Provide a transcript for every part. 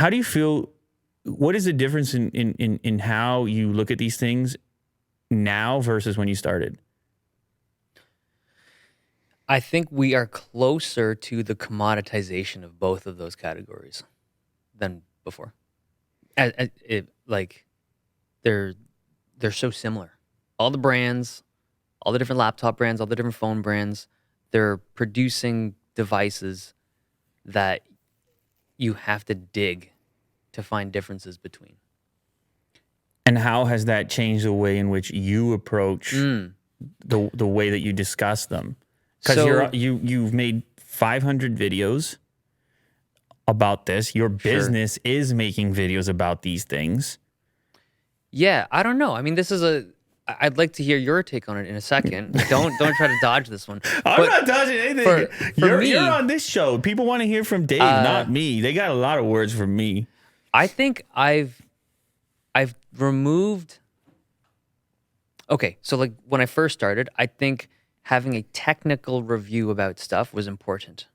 how do you feel? What is the difference in how you look at these things now versus when you started? I think we are closer to the commoditization of both of those categories than before. Like they're so similar. All the brands, all the different laptop brands, all the different phone brands, they're producing devices that you have to dig to find differences between. And how has that changed the way in which you approach the way that you discuss them? Because So you've made 500 videos about this. Your sure. business is making videos about these things. Yeah, I don't know. I mean, I'd like to hear your take on it in a second. Don't try to dodge this one. I'm But not dodging anything. for You're me, on this show. People want to hear from Dave, not me. They got a lot of words from me. I think I've removed. Okay, so like when I first started, I think having a technical review about stuff was important,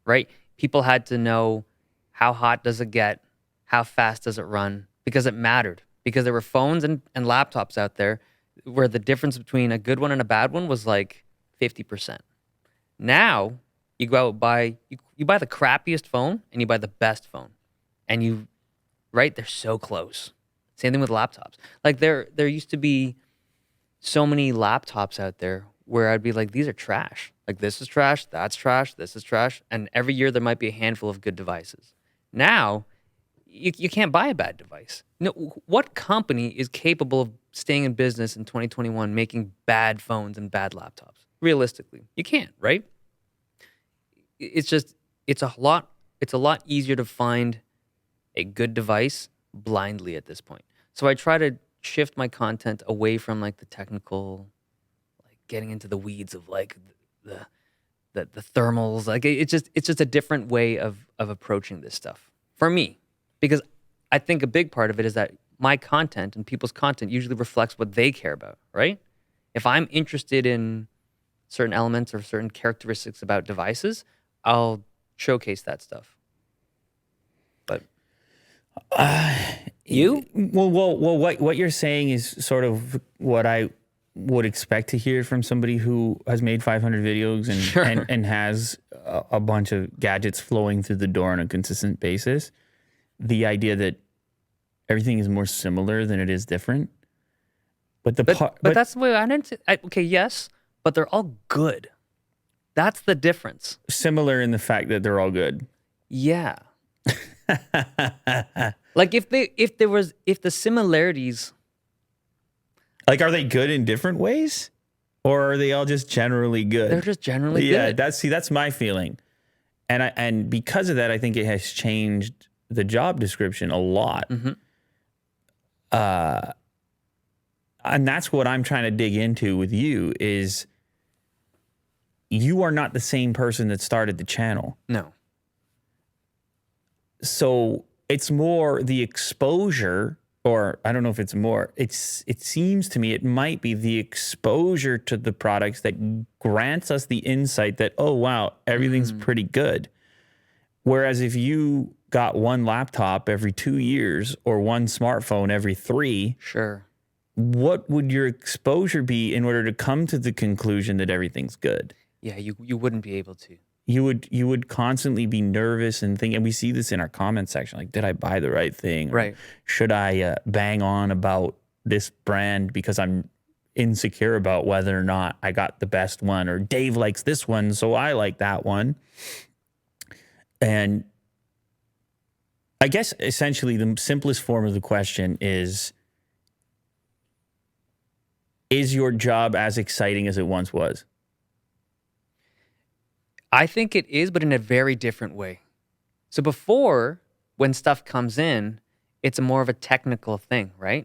right? People had to know how hot does it get, how fast does it run, because it mattered. Because there were phones and laptops out there where the difference between a good one and a bad one was like 50%. Now you go out and you buy the crappiest phone and you buy the best phone, and they're so close. Same thing with laptops. Like there used to be so many laptops out there where I'd be like, these are trash. Like this is trash, that's trash, this is trash. And every year there might be a handful of good devices. Now, you can't buy a bad device. No, what company is capable of staying in business in 2021 making bad phones and bad laptops? Realistically, you can't, right? It's a lot easier to find a good device blindly at this point. So I try to shift my content away from like the technical, like getting into the weeds of like the the thermals. Like it's just a different way of approaching this stuff for me, because I think a big part of it is that my content and people's content usually reflects what they care about, right? If I'm interested in certain elements or certain characteristics about devices, I'll showcase that stuff. But you? Well. What you're saying is sort of what I would expect to hear from somebody who has made 500 videos Sure. and has a bunch of gadgets flowing through the door on a consistent basis. The idea that everything is more similar than it is different. But But that's the way I didn't. Okay, yes, but they're all good. That's the difference. similar in the fact that they're all good. Yeah. Like if the similarities, Like, are they good in different ways, or are they all just generally good? they're just generally Yeah, good. that's my feeling, and because of that, I think it has changed the job description a lot. Mm-hmm. And that's what I'm trying to dig into with you is you are not the same person that started the channel. No. So it's more the exposure, or I don't know if it's more, it seems to me it might be the exposure to the products that grants us the insight that, oh, wow, everything's pretty good. Whereas if you got one laptop every 2 years or one smartphone every 3, Sure. what would your exposure be in order to come to the conclusion that everything's good? Yeah, you wouldn't be able to. You would constantly be nervous and think, and we see this in our comment section, like, did I buy the right thing? Or Right. should I bang on about this brand because I'm insecure about whether or not I got the best one, or Dave likes this one, so I like that one. And I guess essentially the simplest form of the question is your job as exciting as it once was? I think it is, but in a very different way. So before, when stuff comes in, it's more of a technical thing, right?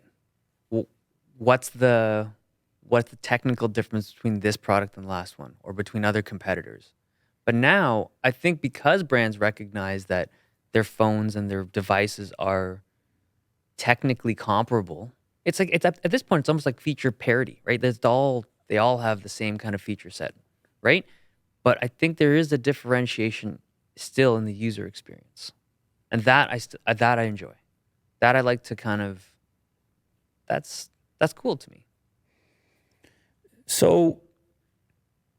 What's the technical difference between this product and the last one, or between other competitors? But now, I think because brands recognize that their phones and their devices are technically comparable, it's like at this point it's almost like feature parity, right? They all have the same kind of feature set, right? But I think there is a differentiation still in the user experience. and that I enjoy. That I like to kind of. That's cool to me. So,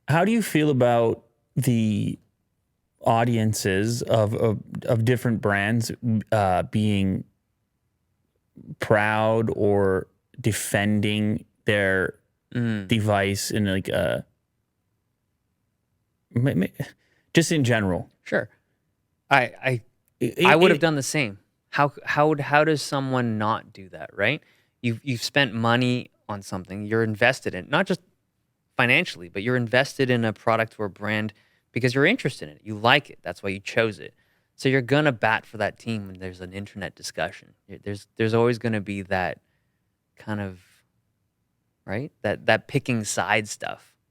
how do you feel about the audiences of different brands being proud or defending their device in like just in general? Sure. I would have done the same. How does someone not do that, right? You've spent money on something, you're invested in, not just financially, but you're invested in a product or brand because you're interested in it. You like it. That's why you chose it. So you're gonna bat for that team when there's an internet discussion. There's always gonna be that kind of right that picking side stuff.